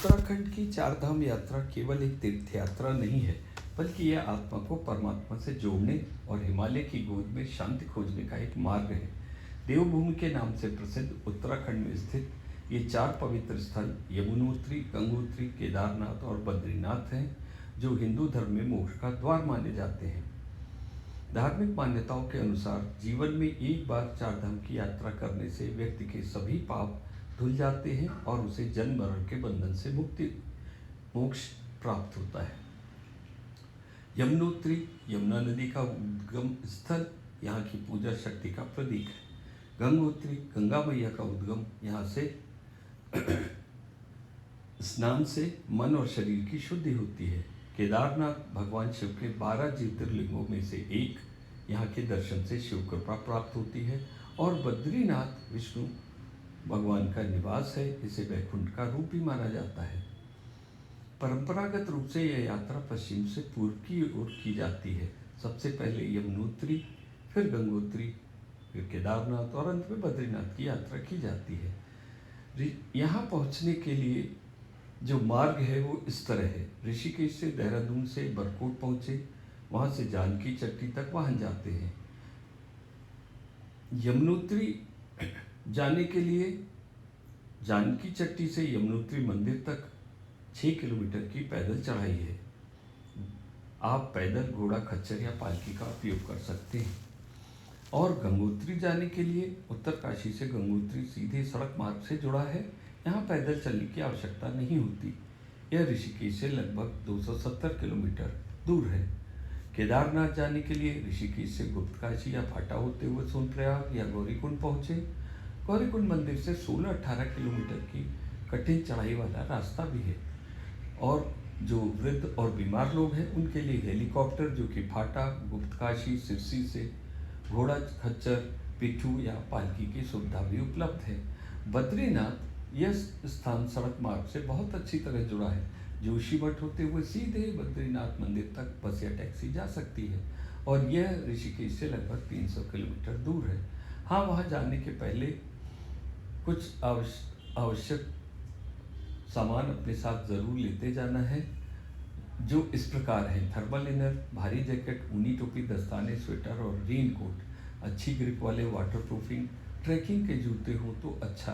उत्तराखंड की चार धाम यात्रा केवल एक तीर्थ यात्रा नहीं है, बल्कि यह आत्मा को परमात्मा से जोड़ने और हिमालय की गोद में शांति खोजने का एक मार्ग है। देवभूमि के नाम से प्रसिद्ध उत्तराखंड में स्थित ये चार पवित्र स्थल यमुनोत्री, गंगोत्री, केदारनाथ और बद्रीनाथ हैं, जो हिंदू धर्म में मोक्ष का द्वार माने जाते हैं। धार्मिक मान्यताओं के अनुसार जीवन में एक बार चार धाम की यात्रा करने से व्यक्ति के सभी पाप धुल जाते हैं और उसे जन्म मरण के बंधन से मोक्ष प्राप्त होता है। यमुनोत्री यमुना नदी का उद्गम स्थल यहाँ की पूजा शक्ति का प्रतीक है। गंगोत्री गंगा मैया का उद्गम, यहाँ से स्नान से मन और शरीर की शुद्धि होती है। केदारनाथ भगवान शिव के 12 ज्योतिर्लिंगों में से एक, यहाँ के दर्शन से शिव कृपा प्राप्त होती है। और बद्रीनाथ विष्णु भगवान का निवास है, इसे वैकुंठ का रूप भी माना जाता है। परंपरागत रूप से यह यात्रा पश्चिम से पूर्व की ओर की जाती है। सबसे पहले यमुनोत्री, फिर गंगोत्री, फिर केदारनाथ और अंत में बद्रीनाथ की यात्रा की जाती है। यहाँ पहुँचने के लिए जो मार्ग है वो इस तरह है। ऋषिकेश से देहरादून से बरकोट पहुँचे, वहाँ से जानकी चट्टी तक वाहन जाते हैं। यमुनोत्री जाने के लिए जानकी चट्टी से यमुनोत्री मंदिर तक 6 किलोमीटर की पैदल चढ़ाई है। आप पैदल, घोड़ा, खच्चर या पालकी का उपयोग कर सकते हैं। और गंगोत्री जाने के लिए उत्तरकाशी से गंगोत्री सीधे सड़क मार्ग से जुड़ा है। यहाँ पैदल चलने की आवश्यकता नहीं होती। यह ऋषिकेश से लगभग 270 किलोमीटर दूर है। केदारनाथ जाने के लिए ऋषिकेश से गुप्तकाशी या फाटा होते हुए सोनप्रयाग या गौरीकुंड पहुँचे। गौरीकुंड मंदिर से 16-18 किलोमीटर की कठिन चढ़ाई वाला रास्ता भी है। और जो वृद्ध और बीमार लोग हैं उनके लिए हेलीकॉप्टर, जो कि फाटा, गुप्तकाशी, सिरसी से घोड़ा, खच्चर, पिट्ठू या पालकी की सुविधा भी उपलब्ध है। बद्रीनाथ यह स्थान सड़क मार्ग से बहुत अच्छी तरह जुड़ा है। जोशीमठ होते हुए सीधे बद्रीनाथ मंदिर तक बस या टैक्सी जा सकती है और यह ऋषिकेश से लगभग 300 किलोमीटर दूर है। हाँ, वहाँ जाने के पहले कुछ आवश्यक सामान अपने साथ ज़रूर लेते जाना है, जो इस प्रकार हैं: थर्मल इनर, भारी जैकेट, ऊनी टोपी, दस्ताने, स्वेटर और रेन कोट, अच्छी ग्रिप वाले वाटरप्रूफिंग ट्रैकिंग के जूते हो तो अच्छा,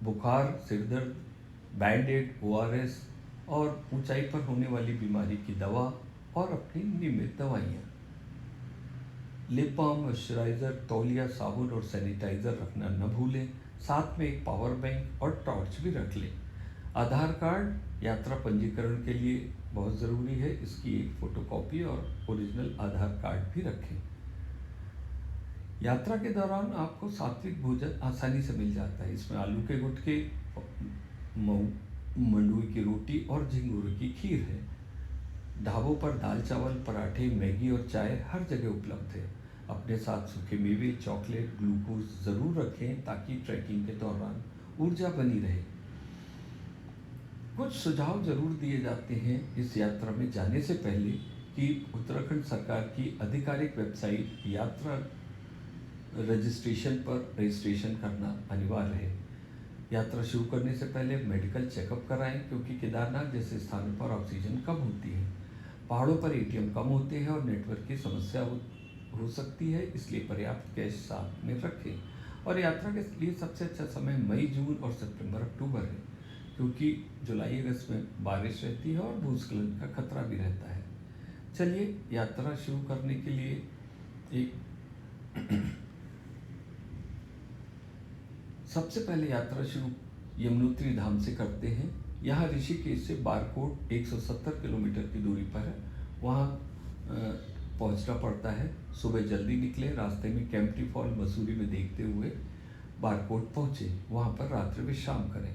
बुखार, सिरदर्द, बैंडेड, ORS और ऊंचाई पर होने वाली बीमारी की दवा और अपनी नियमित दवाइयाँ। लिप बाम, मॉइस्चराइज़र, तौलिया, साबुन और सैनिटाइज़र रखना न भूलें। साथ में एक पावर बैंक और टॉर्च भी रख लें। आधार कार्ड यात्रा पंजीकरण के लिए बहुत ज़रूरी है, इसकी एक फ़ोटोकॉपी और ओरिजिनल आधार कार्ड भी रखें। यात्रा के दौरान आपको सात्विक भोजन आसानी से मिल जाता है। इसमें आलू के गुटके, मंडुई की रोटी और झिंगुर की खीर है। ढाबों पर दाल चावल, पराठे, मैगी और चाय हर जगह उपलब्ध है। अपने साथ सूखे मेवे, चॉकलेट, ग्लूकोज ज़रूर रखें ताकि ट्रैकिंग के दौरान ऊर्जा बनी रहे। कुछ सुझाव ज़रूर दिए जाते हैं इस यात्रा में जाने से पहले कि उत्तराखंड सरकार की आधिकारिक वेबसाइट यात्रा रजिस्ट्रेशन पर रजिस्ट्रेशन करना अनिवार्य है। यात्रा शुरू करने से पहले मेडिकल चेकअप कराएं, क्योंकि केदारनाथ जैसे स्थानों पर ऑक्सीजन कम होती है। पहाड़ों पर ATM कम होते हैं और नेटवर्क की समस्या हो सकती है, इसलिए पर्याप्त कैश साथ में रखें। और यात्रा के लिए सबसे अच्छा समय मई, जून और सितंबर, अक्टूबर है, क्योंकि जुलाई अगस्त में बारिश रहती है और भूस्खलन का खतरा भी रहता है। चलिए यात्रा शुरू करने के लिए सबसे पहले यात्रा शुरू यमुनोत्री धाम से करते हैं। यहाँ ऋषिकेश से बारकोट 170 किलोमीटर की दूरी पर है, वहाँ पहुँचना पड़ता है। सुबह जल्दी निकले, रास्ते में कैंपटी फॉल मसूरी में देखते हुए बारकोट पहुँचे, वहाँ पर रात्रि विश्राम करें।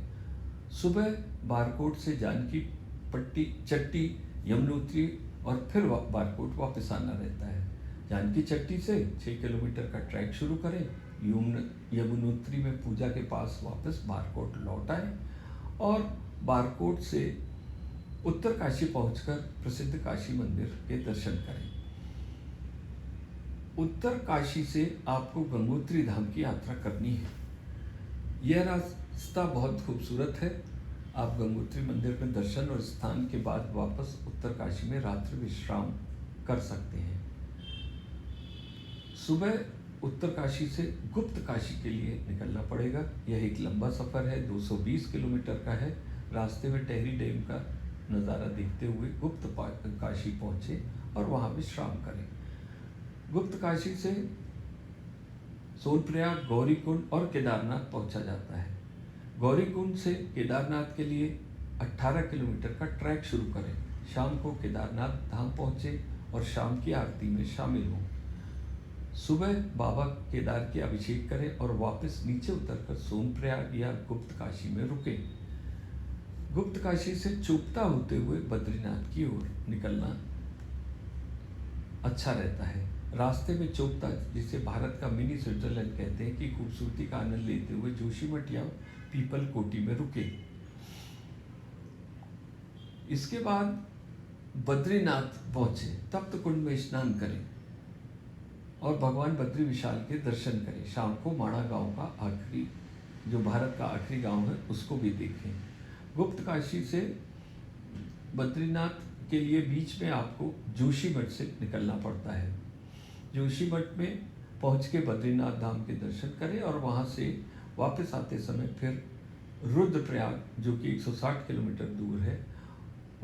सुबह बारकोट से जानकी चट्टी, यमुनोत्री और फिर बारकोट वापस आना रहता है। जानकी चट्टी से 6 किलोमीटर का ट्रैक शुरू करें। यमुनोत्री में पूजा के पास वापस बारकोट लौट आए और बारकोट से उत्तरकाशी पहुंचकर प्रसिद्ध काशी मंदिर के दर्शन करें। उत्तरकाशी से आपको गंगोत्री धाम की यात्रा करनी है। यह रास्ता बहुत खूबसूरत है। आप गंगोत्री मंदिर में दर्शन और स्नान के बाद वापस उत्तरकाशी में रात्रि विश्राम कर सकते हैं। सुबह उत्तरकाशी से गुप्त काशी के लिए निकलना पड़ेगा। यह एक लंबा सफ़र है, 220 किलोमीटर का है। रास्ते में टेहरी डैम का नज़ारा देखते हुए गुप्त काशी पहुँचे और वहाँ विश्राम करें। गुप्त काशी से सोनप्रयाग, गौरीकुंड और केदारनाथ पहुँचा जाता है। गौरीकुंड से केदारनाथ के लिए 18 किलोमीटर का ट्रैक शुरू करें। शाम को केदारनाथ धाम पहुँचे और शाम की आरती में शामिल हों। सुबह बाबा केदार के अभिषेक करें और वापस नीचे उतरकर सोनप्रयाग या गुप्त काशी में रुकें। गुप्त काशी से चुपता होते हुए बद्रीनाथ की ओर निकलना अच्छा रहता है। रास्ते में चोपता, जिसे भारत का मिनी स्विट्जरलैंड कहते हैं, की खूबसूरती का आनंद लेते हुए जोशीमठ या पीपल कोटी में रुके। इसके बाद बद्रीनाथ पहुंचे, तप्त कुंड में स्नान करें और भगवान बद्री विशाल के दर्शन करें। शाम को माणा गांव का आखिरी, जो भारत का आखिरी गांव है, उसको भी देखें। गुप्त काशी से बद्रीनाथ के लिए बीच में आपको जोशीमठ से निकलना पड़ता है। जोशीमठ में पहुंच के बद्रीनाथ धाम के दर्शन करें और वहां से वापस आते समय फिर रुद्रप्रयाग, जो कि 160 किलोमीटर दूर है,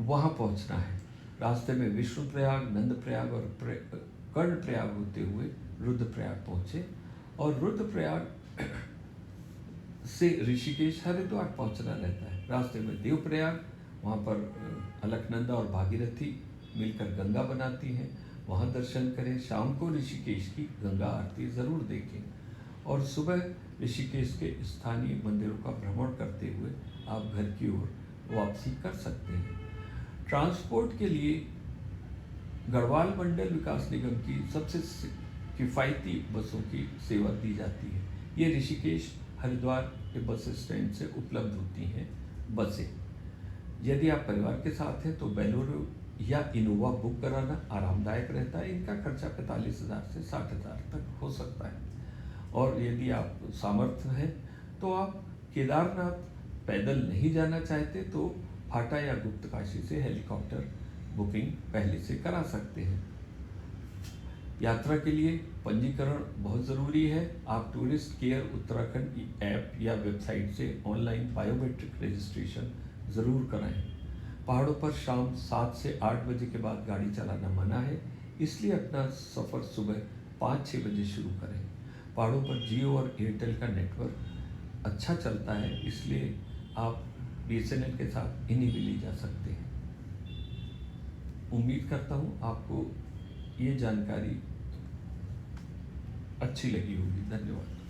वहां पहुंचना है। रास्ते में विष्णुप्रयाग, नंदप्रयाग और कर्णप्रयाग होते हुए रुद्रप्रयाग पहुंचे और रुद्रप्रयाग से ऋषिकेश, हरिद्वार पहुंचना रहता है। रास्ते में देवप्रयाग, वहाँ पर अलकनंदा और भागीरथी मिलकर गंगा बनाती हैं, वहाँ दर्शन करें। शाम को ऋषिकेश की गंगा आरती ज़रूर देखें और सुबह ऋषिकेश के स्थानीय मंदिरों का भ्रमण करते हुए आप घर की ओर वापसी कर सकते हैं। ट्रांसपोर्ट के लिए गढ़वाल मंडल विकास निगम की सबसे किफ़ायती बसों की सेवा दी जाती है। ये ऋषिकेश, हरिद्वार के बस स्टैंड से उपलब्ध होती हैं बसें। यदि आप परिवार के साथ हैं तो बेलोरो या इनोवा बुक कराना आरामदायक रहता है। इनका खर्चा 45,000 से 60,000 तक हो सकता है। और यदि आप सामर्थ्य हैं तो आप केदारनाथ पैदल नहीं जाना चाहते तो फाटा या गुप्त काशी से हेलीकॉप्टर बुकिंग पहले से करा सकते हैं। यात्रा के लिए पंजीकरण बहुत ज़रूरी है। आप टूरिस्ट केयर उत्तराखंड ऐप या वेबसाइट से ऑनलाइन बायोमेट्रिक रजिस्ट्रेशन ज़रूर कराएं। पहाड़ों पर शाम 7 से 8 बजे के बाद गाड़ी चलाना मना है, इसलिए अपना सफ़र सुबह 5-6 बजे शुरू करें। पहाड़ों पर जियो और एयरटेल का नेटवर्क अच्छा चलता है, इसलिए आप BSNL के साथ इन्हीं भी ले जा सकते हैं। उम्मीद करता हूँ आपको ये जानकारी अच्छी लगी होगी। धन्यवाद।